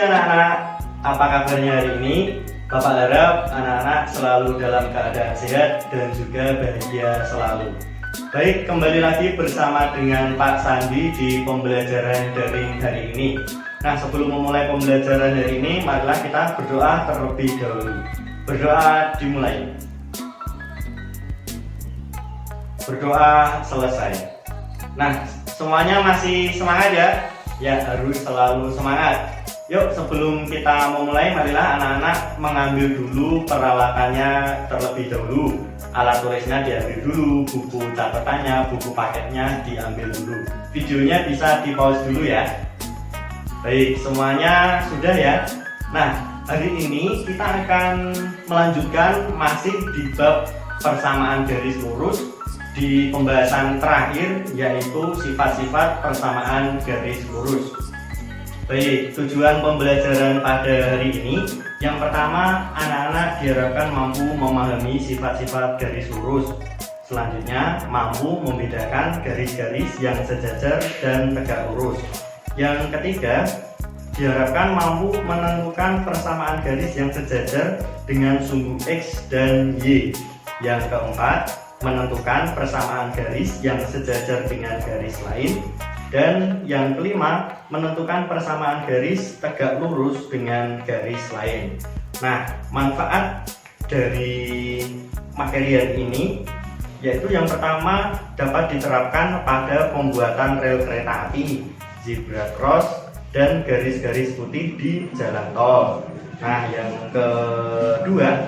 anak-anak, apa kabarnya hari ini? Bapak harap anak-anak selalu dalam keadaan sehat dan juga bahagia selalu. Baik, kembali lagi bersama dengan Pak Sandi di pembelajaran daring hari ini. Nah, sebelum memulai pembelajaran hari ini, marilah kita berdoa terlebih dahulu. Berdoa dimulai. Berdoa selesai. Nah, semuanya masih semangat ya? Ya, harus selalu semangat. Yuk, sebelum kita memulai, marilah anak-anak mengambil dulu peralatannya terlebih dahulu. Alat tulisnya diambil dulu, buku catatannya, buku paketnya diambil dulu. Videonya bisa di pause dulu ya. Baik, semuanya sudah ya. Nah, hari ini kita akan melanjutkan masih di bab persamaan garis lurus di pembahasan terakhir, yaitu sifat-sifat persamaan garis lurus. Baik, tujuan pembelajaran pada hari ini, yang pertama, anak-anak diharapkan mampu memahami sifat-sifat garis lurus. Selanjutnya, mampu membedakan garis-garis yang sejajar dan tegak lurus. Yang ketiga, diharapkan mampu menentukan persamaan garis yang sejajar dengan sumbu X dan Y. Yang keempat, menentukan persamaan garis yang sejajar dengan garis lain. Dan yang kelima, menentukan persamaan garis tegak lurus dengan garis lain. Nah, manfaat dari materi ini yaitu yang pertama, dapat diterapkan pada pembuatan rel kereta api, zebra cross, dan garis-garis putih di jalan tol. Nah, yang kedua,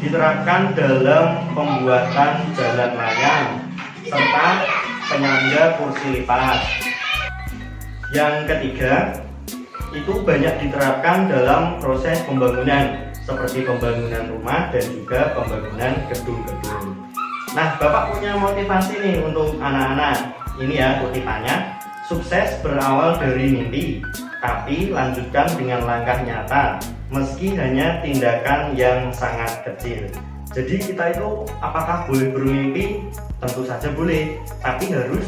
diterapkan dalam pembuatan jalan layang serta penyangga kursi lipat. Yang ketiga, itu banyak diterapkan dalam proses pembangunan seperti pembangunan rumah dan juga pembangunan gedung-gedung. Nah, Bapak punya motivasi nih untuk anak-anak. Ini ya kutipannya, sukses berawal dari mimpi, tapi lanjutkan dengan langkah nyata, meski hanya tindakan yang sangat kecil. Jadi kita itu apakah boleh bermimpi? Tentu saja boleh, tapi harus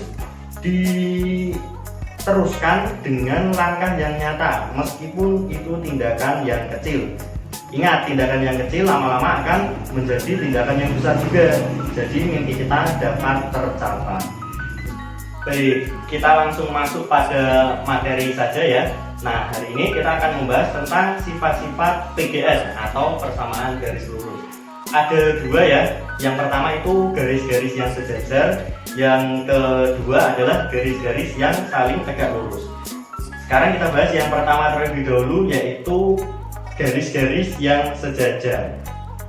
diteruskan dengan langkah yang nyata, meskipun itu tindakan yang kecil. Ingat, tindakan yang kecil lama-lama akan menjadi tindakan yang besar juga. Jadi mimpi kita dapat tercapai. Baik, kita langsung masuk pada materi saja ya. Nah, hari ini kita akan membahas tentang sifat-sifat PGS atau persamaan garis lurus. Ada dua ya. Yang pertama itu garis-garis yang sejajar. Yang kedua adalah garis-garis yang saling tegak lurus. Sekarang kita bahas yang pertama terlebih dahulu, yaitu garis-garis yang sejajar.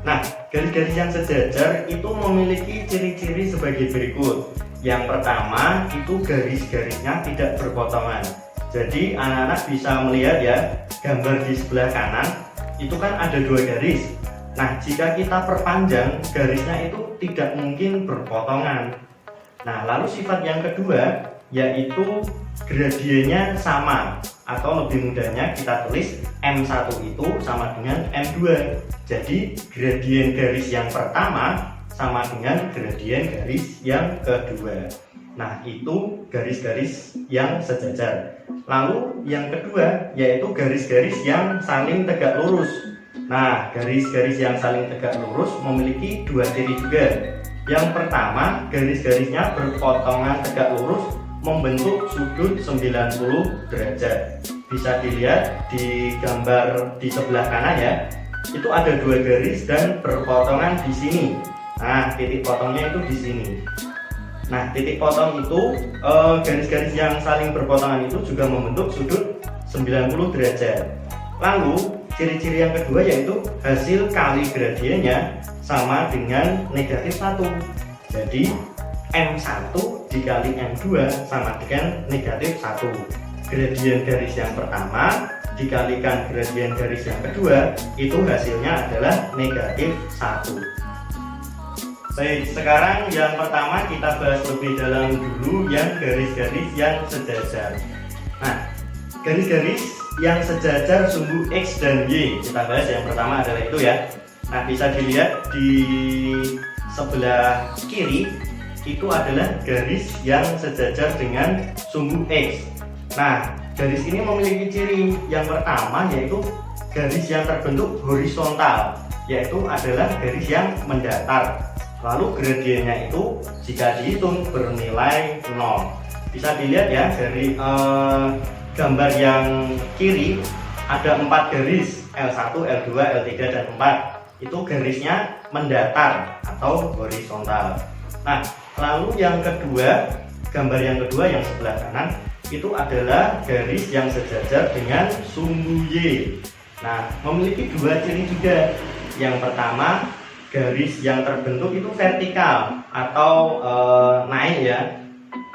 Nah, garis-garis yang sejajar itu memiliki ciri-ciri sebagai berikut. Yang pertama itu garis-garisnya tidak berpotongan. Jadi anak-anak bisa melihat ya, gambar di sebelah kanan itu kan ada dua garis. Nah, jika kita perpanjang, garisnya itu tidak mungkin berpotongan. Nah, lalu sifat yang kedua yaitu gradiennya sama, atau lebih mudahnya kita tulis M1 itu sama dengan M2. Jadi gradien garis yang pertama sama dengan gradien garis yang kedua. Nah, itu garis-garis yang sejajar. Lalu yang kedua yaitu garis-garis yang saling tegak lurus. Nah, garis-garis yang saling tegak lurus memiliki dua ciri juga. Yang pertama, garis-garisnya berpotongan tegak lurus membentuk sudut 90 derajat. Bisa dilihat di gambar di sebelah kanan ya. Itu ada dua garis dan berpotongan di sini. Nah, titik potongnya itu di sini. Nah, titik potong itu garis-garis yang saling berpotongan itu juga membentuk sudut 90 derajat. Lalu, ciri-ciri yang kedua yaitu hasil kali gradiennya sama dengan negatif 1. Jadi, M1 dikali M2 sama dengan negatif 1. Gradien garis yang pertama dikalikan gradien garis yang kedua, itu hasilnya adalah negatif 1. Baik, sekarang yang pertama kita bahas lebih dalam dulu yang garis-garis yang sejajar. Nah, garis-garis yang sejajar sumbu X dan Y, kita bahas yang pertama adalah itu ya. Nah, bisa dilihat di sebelah kiri itu adalah garis yang sejajar dengan sumbu X. Nah, garis ini memiliki ciri yang pertama, yaitu garis yang terbentuk horizontal, yaitu adalah garis yang mendatar. Lalu gradiennya itu jika dihitung bernilai 0. Bisa dilihat ya dari gambar yang kiri ada 4 garis, L1, L2, L3, dan 4. Itu garisnya mendatar atau horizontal. Nah, lalu yang kedua, gambar yang kedua yang sebelah kanan itu adalah garis yang sejajar dengan sumbu Y. Nah, memiliki dua ciri juga. Yang pertama, garis yang terbentuk itu vertikal atau naik ya.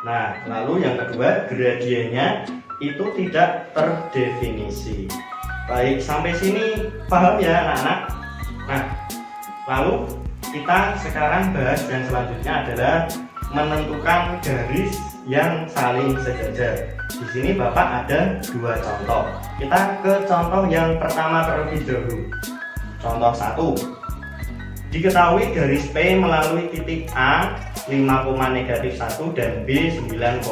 Nah, lalu yang kedua, gradiennya itu tidak terdefinisi. Baik, sampai sini paham ya anak-anak? Nah, lalu kita sekarang bahas yang selanjutnya adalah menentukan garis yang saling sejajar. Di sini Bapak ada dua contoh. Kita ke contoh yang pertama terlebih dahulu. Contoh 1. Diketahui garis P melalui titik A 5,-1 dan B 9,1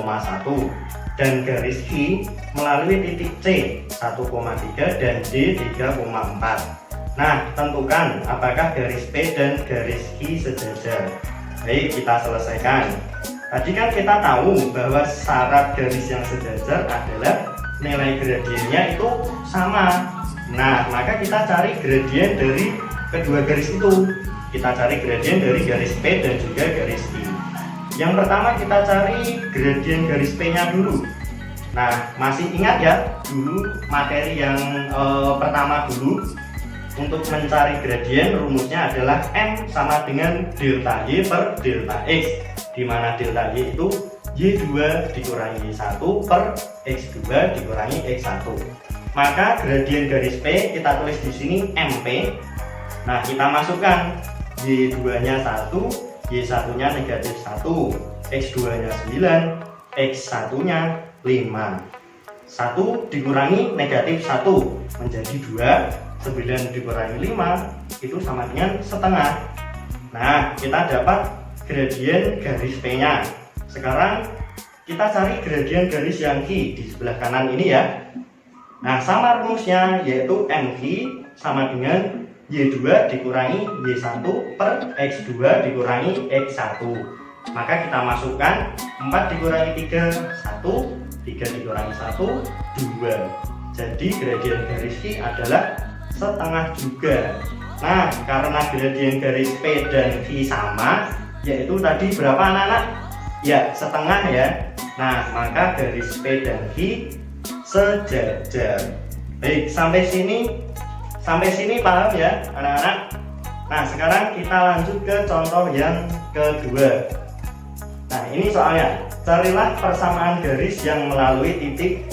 dan garis Q melalui titik C 1,3 dan D 3,4. Nah, tentukan apakah garis P dan garis Q sejajar. Baik, kita selesaikan. Tadi kan kita tahu bahwa syarat garis yang sejajar adalah nilai gradiennya itu sama. Nah, maka kita cari gradien dari kedua garis itu. Kita cari gradien dari garis P dan juga garis Q. Yang pertama kita cari gradien garis P-nya dulu. Nah, masih ingat ya dulu materi yang pertama dulu, untuk mencari gradien rumusnya adalah M sama dengan delta Y per delta X, di mana delta Y itu Y2 dikurangi Y1 per X2 dikurangi X1. Maka gradien garis P kita tulis di sini MP. Nah, kita masukkan Y2-nya 1, Y1-nya negatif 1, X2-nya 9, X1-nya 5. 1 dikurangi negatif 1 menjadi 2, 9 dikurangi 5 itu sama dengan setengah. Nah, kita dapat gradien garis P-nya. Sekarang kita cari gradien garis yang Q di sebelah kanan ini ya. Nah, sama rumusnya, yaitu MQ sama dengan Y2 dikurangi Y1 per X2 dikurangi X1. Maka kita masukkan 4 dikurangi 3, 1, 3 dikurangi 1, 2. Jadi gradien garis Q adalah setengah juga. Nah, karena gradien garis P dan Q sama, yaitu tadi berapa anak-anak? Ya, setengah ya. Nah, maka garis P dan Q sejajar. Baik, sampai sini paham ya anak-anak? Nah, sekarang kita lanjut ke contoh yang kedua. Nah, ini soalnya, carilah persamaan garis yang melalui titik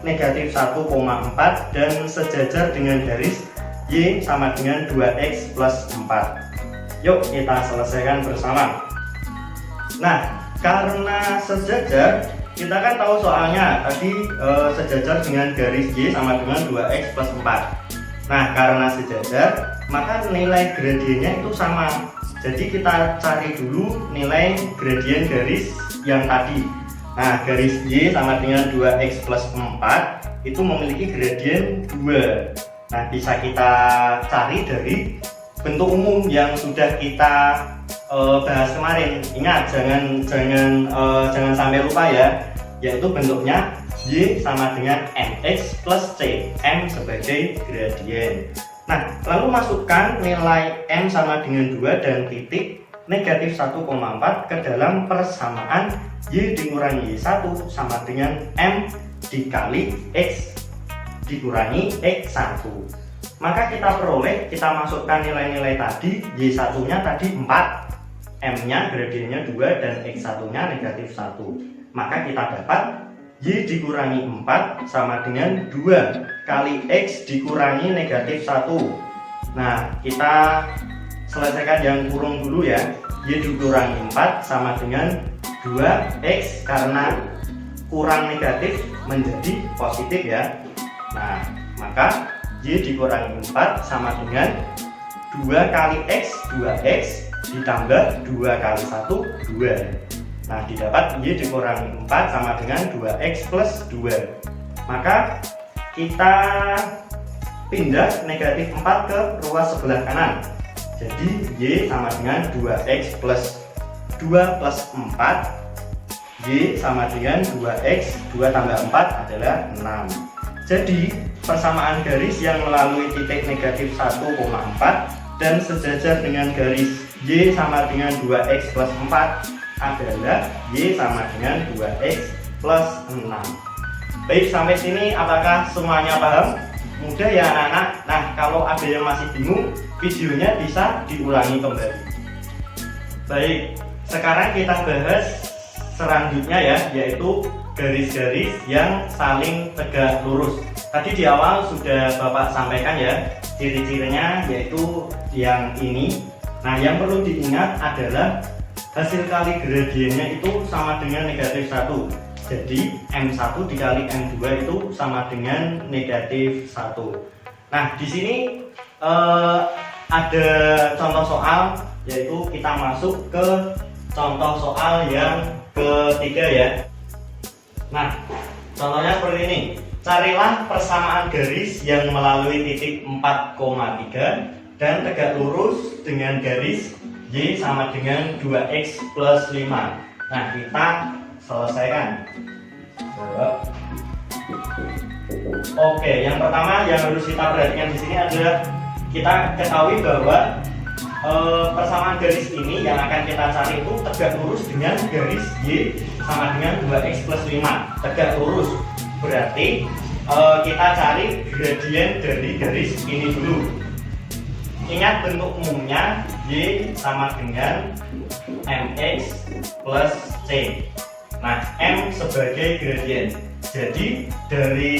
negatif 1,4 dan sejajar dengan garis Y sama dengan 2X plus 4. Yuk kita selesaikan bersama. Nah, karena sejajar, kita kan tahu soalnya tadi sejajar dengan garis Y sama dengan 2X plus 4. Nah, karena sejajar, maka nilai gradiennya itu sama. Jadi kita cari dulu nilai gradien garis yang tadi. Nah, garis Y sama dengan 2X plus 4 itu memiliki gradien 2. Nah, bisa kita cari dari bentuk umum yang sudah kita bahas kemarin. Ingat, jangan sampai lupa ya, yaitu bentuknya Y sama dengan MX plus C, M sebagai gradien. Nah, lalu masukkan nilai M sama dengan 2 dan titik negatif 1,4 ke dalam persamaan Y dikurangi Y1 sama dengan M dikali X dikurangi X1. Maka kita masukkan nilai-nilai tadi. Y1 nya tadi 4, M nya gradiennya 2 dan X1 nya negatif 1. Maka kita dapat Y dikurangi 4 sama dengan 2 kali X dikurangi negatif 1. Nah, kita selesaikan yang kurung dulu ya. Y dikurangi 4 sama dengan 2X, karena kurang negatif menjadi positif ya. Nah, maka Y dikurangi 4 sama dengan 2 kali X, 2X ditambah 2 kali 1, 2. Nah, didapat Y dikurangi 4 sama dengan 2X plus 2. Maka kita pindah negatif 4 ke ruas sebelah kanan. Jadi Y sama dengan 2X plus 2 plus 4. Y sama dengan 2X, 2 tambah 4 adalah 6. Jadi persamaan garis yang melalui titik negatif 1,4 dan sejajar dengan garis Y sama dengan 2X plus 4 adalah Y sama dengan 2X plus 6. Baik, sampai sini apakah semuanya paham? Mudah ya anak-anak? Nah, kalau ada yang masih bingung, videonya bisa diulangi kembali. Baik, sekarang kita bahas selanjutnya ya, yaitu garis-garis yang saling tegak lurus. Tadi di awal sudah Bapak sampaikan ya, ciri-cirinya yaitu yang ini. Nah, yang perlu diingat adalah hasil kali gradiennya itu sama dengan negatif 1. Jadi M1 dikali M2 itu sama dengan negatif 1. Nah, di sini ada contoh soal, yaitu kita masuk ke contoh soal yang ketiga ya. Nah, contohnya seperti ini. Carilah persamaan garis yang melalui titik 4,3 dan tegak lurus dengan garis Y sama dengan 2X plus 5. Nah, kita selesaikan. Oke, yang pertama yang harus kita perhatikan di sini adalah kita ketahui bahwa persamaan garis ini yang akan kita cari itu tegak lurus dengan garis Y sama dengan 2X plus 5. Tegak lurus berarti kita cari gradien dari garis ini dulu. Ingat bentuk umumnya Y sama dengan MX plus C. Nah, M sebagai gradien. Jadi dari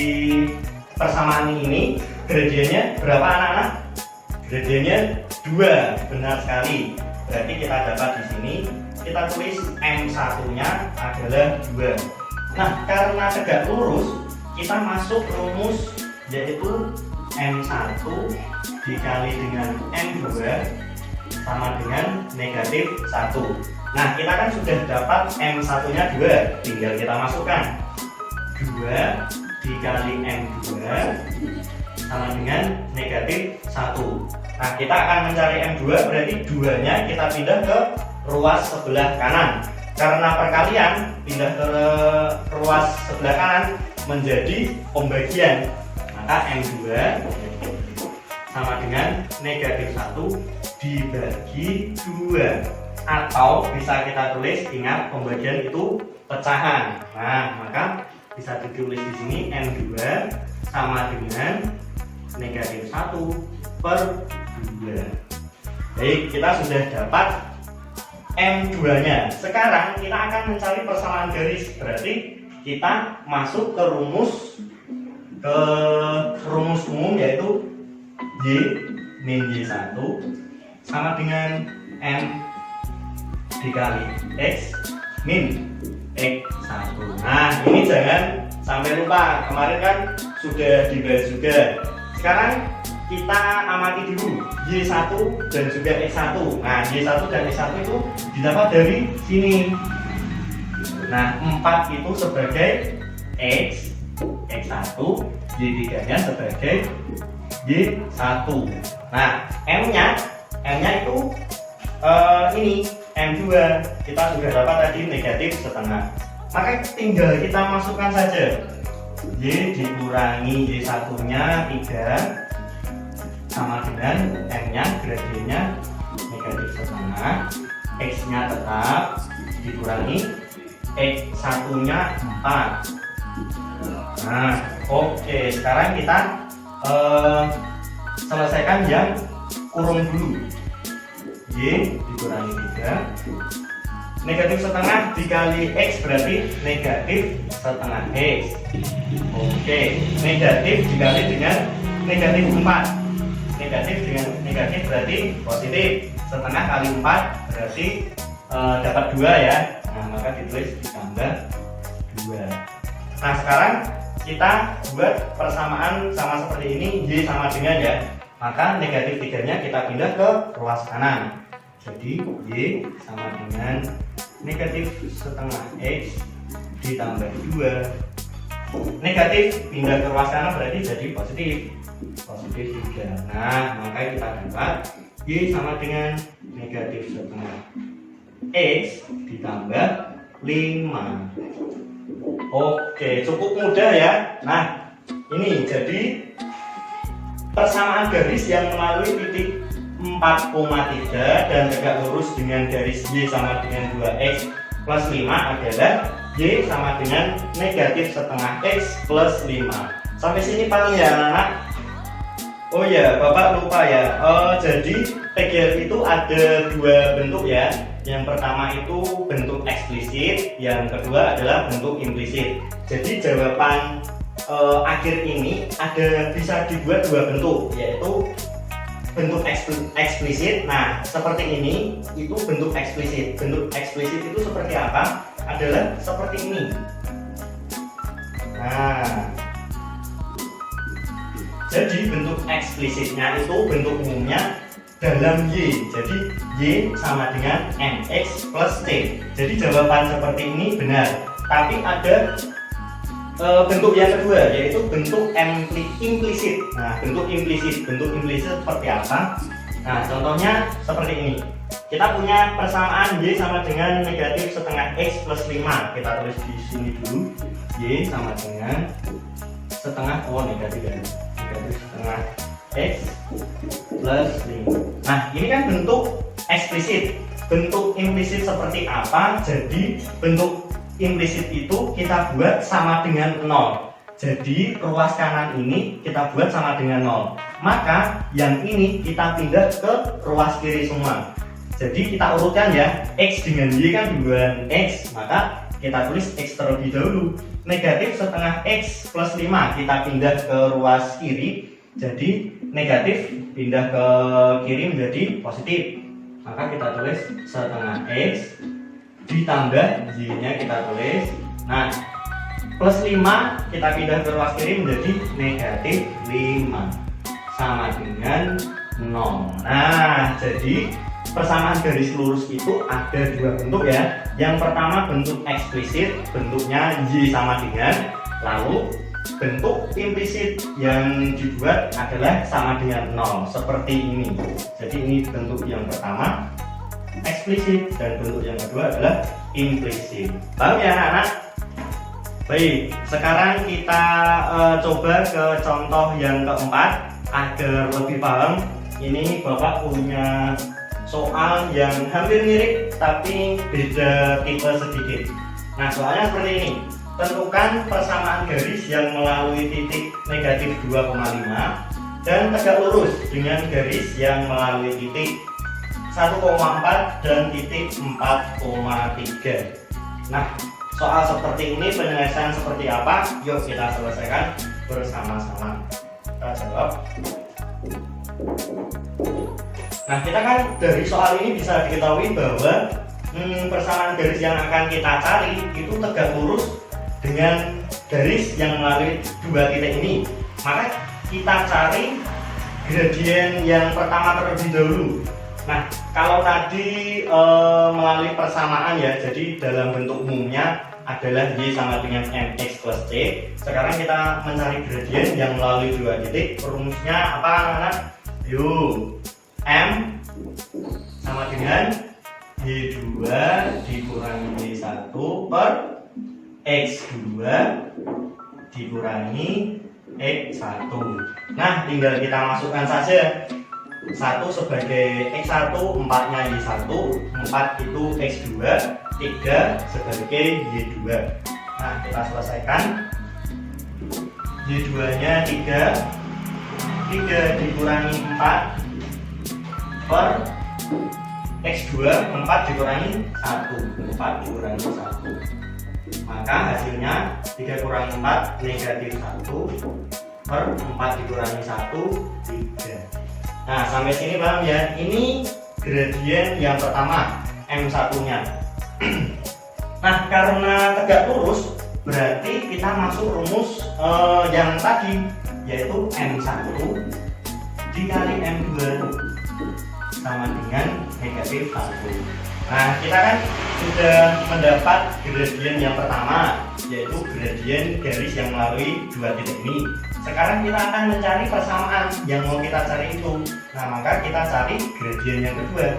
persamaan ini gradiennya berapa anak-anak? Gradiennya 2, benar sekali. Berarti kita dapat di sini, kita tulis M1-nya adalah 2. Nah, karena tegak lurus, kita masuk rumus yaitu M1 dikali dengan M2 sama dengan negatif 1. Nah, kita kan sudah dapat M1-nya 2, tinggal kita masukkan 2 dikali M2 sama dengan negatif 1. Nah, kita akan mencari M2, berarti 2-nya kita pindah ke ruas sebelah kanan. Karena perkalian, pindah ke ruas sebelah kanan menjadi pembagian. Maka M2 sama dengan negatif 1 dibagi 2. Atau bisa kita tulis, ingat pembagian itu pecahan. Nah, maka bisa ditulis di sini M2 sama dengan negatif 1 per 2. Baik, kita sudah dapat M2-nya. Sekarang kita akan mencari persamaan garis. Berarti kita masuk ke rumus umum yaitu Y min Y1 sama dengan M dikali X min X1. Nah, ini jangan sampai lupa, kemarin kan sudah dibahas juga. Sekarang kita amati dulu Y1 dan juga X1. Nah, Y1 dan X1 itu didapat dari sini. Nah, 4 itu sebagai X, X1, Y3-nya sebagai Y1. Nah, M-nya itu ini M2, kita sudah dapat tadi negatif setengah. Maka tinggal kita masukkan saja Y dikurangi Y1-nya 3 sama dengan M-nya, gradiennya negatif setengah, X-nya tetap dikurangi X1-nya 4. Nah, oke, sekarang kita selesaikan yang kurung dulu. Y dikurangi 3, negatif setengah dikali X berarti negatif setengah X. Oke, negatif dikali dengan negatif 4. Negatif dengan negatif berarti positif. Setengah kali 4 berarti dapat 2 ya. Nah, maka ditulis ditambah 2. Nah, sekarang kita buat persamaan sama seperti ini, Y sama dengan ya. Maka negatif 3-nya kita pindah ke ruas kanan. Jadi Y sama dengan negatif setengah X ditambah 2. Negatif pindah ke ruas kanan berarti jadi positif 3. Nah, maka kita dapat Y sama dengan negatif setengah X ditambah 5. Oke, cukup mudah ya. Nah, ini jadi persamaan garis yang melalui titik 4,3 dan tegak lurus dengan garis Y sama dengan 2X plus 5 adalah Y sama dengan negatif setengah X plus 5. Sampai sini paham ya anak-anak? Oh ya, Bapak lupa ya. Jadi PGL itu ada dua bentuk ya. Yang pertama itu bentuk eksplisit, yang kedua adalah bentuk implisit. Jadi jawaban akhir ini bisa dibuat dua bentuk, yaitu bentuk eksplisit. Nah, seperti ini itu bentuk eksplisit. Bentuk eksplisit itu seperti apa? Adalah seperti ini. Nah, jadi bentuk eksplisitnya itu bentuk umumnya dalam Y. Jadi Y sama dengan MX plus T. Jadi jawaban seperti ini benar. Tapi ada bentuk yang kedua, yaitu bentuk implisit. Nah, bentuk implisit seperti apa? Nah, contohnya seperti ini. Kita punya persamaan Y sama dengan negatif setengah X plus 5. Kita tulis di sini dulu. Y sama dengan setengah negatif setengah X plus 5. Nah, ini kan bentuk eksplisit. Bentuk implisit seperti apa? Jadi bentuk implisit itu kita buat sama dengan 0. Jadi ruas kanan ini kita buat sama dengan 0. Maka yang ini kita pindah ke ruas kiri semua. Jadi kita urutkan ya, X dengan Y kan duluan X, maka kita tulis X terlebih dahulu. Negatif setengah X plus 5 kita pindah ke ruas kiri. Jadi negatif pindah ke kiri menjadi positif. Maka kita tulis setengah X ditambah Y-nya kita tulis. Nah, plus 5 kita pindah ke ruas kiri menjadi negatif 5 sama dengan 0. Nah, jadi persamaan garis lurus itu ada dua bentuk ya. Yang pertama bentuk eksplisit, bentuknya Y sama dengan, lalu bentuk implisit yang dibuat adalah sama dengan 0 seperti ini. Jadi ini bentuk yang pertama eksplisit dan bentuk yang kedua adalah implisit. Paham ya anak-anak? Baik, sekarang kita coba ke contoh yang keempat agar lebih paham. Ini Bapak punya soal yang hampir mirip tapi beda tipe sedikit. Nah, soalnya seperti ini. Tentukan persamaan garis yang melalui titik negatif 2,5 dan tegak lurus dengan garis yang melalui titik 1,4 dan titik 4,3. Nah, soal seperti ini penyelesaian seperti apa? Yuk kita selesaikan bersama-sama. Kita jawab. Nah, kita kan dari soal ini bisa diketahui bahwa persamaan garis yang akan kita cari itu tegak lurus dengan garis yang melalui dua titik ini. Maka kita cari gradien yang pertama terlebih dahulu. Nah, kalau tadi melalui persamaan ya, jadi dalam bentuk umumnya adalah Y sama dengan MX plus T. Sekarang kita mencari gradien yang melalui dua titik. Rumusnya apa anak-anak? Yuk, M sama dengan Y2 dikurangi Y1 per X2 dikurangi X1. Nah, tinggal kita masukkan saja 1 sebagai X1, 4-nya Y1, 4 itu X2, 3 sebagai Y2. Nah, kita selesaikan. Y2-nya 3 dikurangi 4 per X2, 4 dikurangi 1, 4 dikurangi 1. Maka hasilnya 3 kurangi 4 negatif 1 per 4 dikurangi 1, 3. Nah, sampai sini paham ya? Ini gradien yang pertama, M1-nya. Nah, karena tegak lurus berarti kita masuk rumus yang tadi, yaitu M1 dikali M2 sama dengan negatif 1. Nah, kita kan sudah mendapat gradien yang pertama, yaitu gradien garis yang melalui dua titik ini. Sekarang kita akan mencari persamaan yang mau kita cari itu. Nah, maka kita cari gradien yang kedua.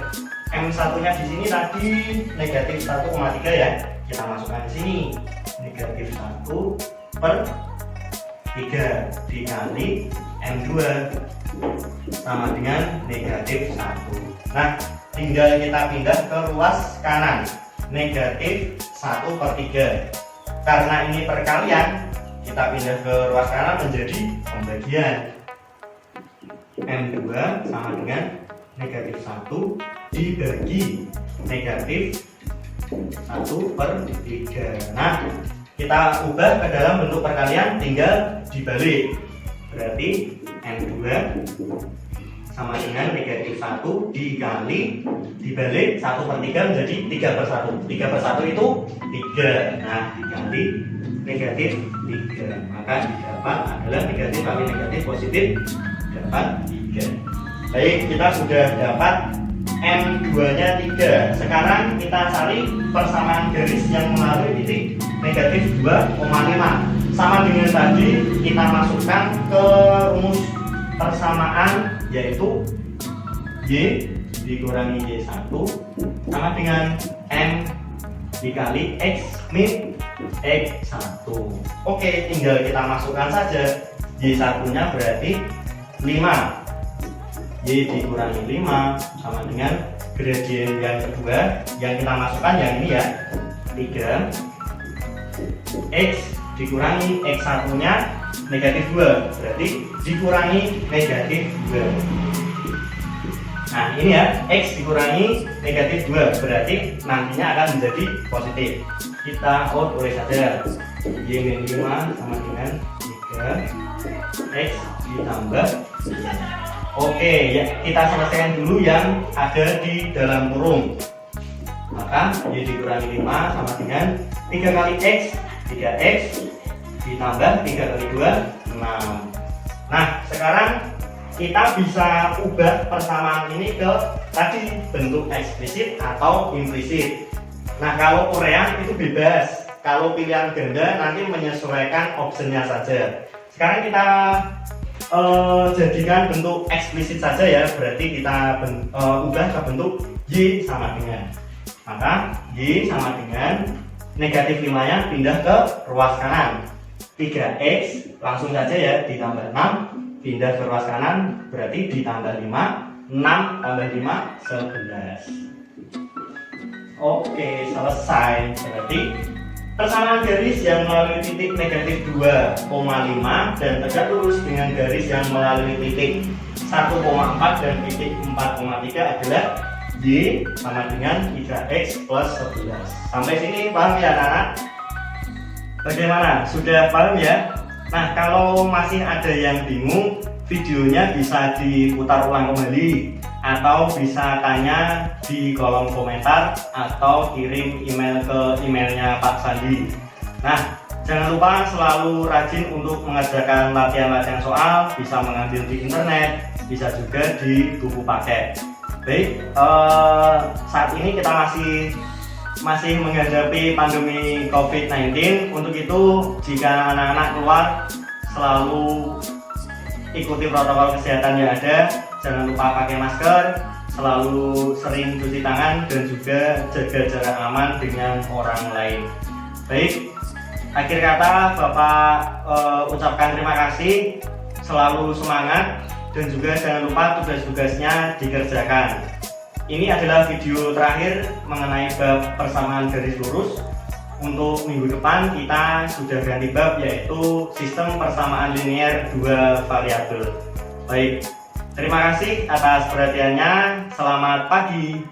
M1 nya di sini tadi negatif 1,3 ya. Kita masukkan di sini. Negatif 1/3 dikali M2 sama dengan negatif 1. Nah, tinggal kita pindah ke ruas kanan. Negatif 1/3. Karena ini perkalian, kita pindah ke ruas kanan menjadi pembagian. M2 sama dengan negatif 1 dibagi negatif 1/3. Nah, kita ubah ke dalam bentuk perkalian, tinggal dibalik. Berarti M2 sama dengan negatif 1 dikali dibalik 1/3 menjadi 3/1. 3/1 itu 3. Nah, dikali negatif 3. Maka didapat adalah negatif kali negatif positif, dapat 3. Baik, kita sudah dapat M2 nya 3. Sekarang kita cari persamaan garis yang melalui titik negatif 2,5. Sama dengan tadi, kita masukkan ke rumus persamaan, yaitu Y dikurangi Y1 sama dengan M dikali X min X1. Oke, tinggal kita masukkan saja. Y1 nya berarti 5. Y dikurangi 5 sama dengan gradien yang kedua yang kita masukkan yang ini ya, 3. X dikurangi X1 nya negatif 2, berarti dikurangi negatif 2. Nah, ini ya, X dikurangi negatif 2, berarti nantinya akan menjadi positif. Kita tulis saja Y min 5 sama dengan 3 X ditambah. Oke, ya, kita selesaikan dulu yang ada di dalam kurung. Maka Y dikurangi 5 sama dengan 3 kali X, 3X ditambah 3 kali 2, 6. Nah, sekarang kita bisa ubah persamaan ini ke tadi bentuk eksplisit atau implisit. Nah, kalau urean itu bebas. Kalau pilihan ganda nanti menyesuaikan optionnya saja. Sekarang kita jadikan bentuk eksplisit saja ya. Berarti kita ubah ke bentuk Y sama dengan. Maka Y sama dengan negatif 5 nya pindah ke ruas kanan. 3X langsung saja ya, ditambah 6 pindah ke ruas kanan, berarti ditambah 5. 6 tambah 5 11. Oke, selesai. Berarti persamaan garis yang melalui titik negatif 2,5 dan tegak lurus dengan garis yang melalui titik 1,4 dan titik 4,3 adalah Y sama dengan 3X plus 11. Sampai sini paham ya anak-anak? Bagaimana? Sudah paham ya? Nah, kalau masih ada yang bingung, videonya bisa diputar ulang kembali atau bisa tanya di kolom komentar atau kirim email ke emailnya Pak Sandi. Nah, jangan lupa selalu rajin untuk mengerjakan latihan-latihan soal, bisa mengambil di internet, bisa juga di buku paket. Baik, saat ini kita masih menghadapi pandemi COVID-19. Untuk itu, jika anak-anak keluar, selalu ikuti protokol kesehatan yang ada. Jangan lupa pakai masker, selalu sering cuci tangan, dan juga jaga jarak aman dengan orang lain. Baik, akhir kata Bapak ucapkan terima kasih, selalu semangat, dan juga jangan lupa tugas-tugasnya dikerjakan. Ini adalah video terakhir mengenai bab persamaan garis lurus. Untuk minggu depan kita sudah ganti bab, yaitu sistem persamaan linear dua variabel. Baik, terima kasih atas perhatiannya. Selamat pagi.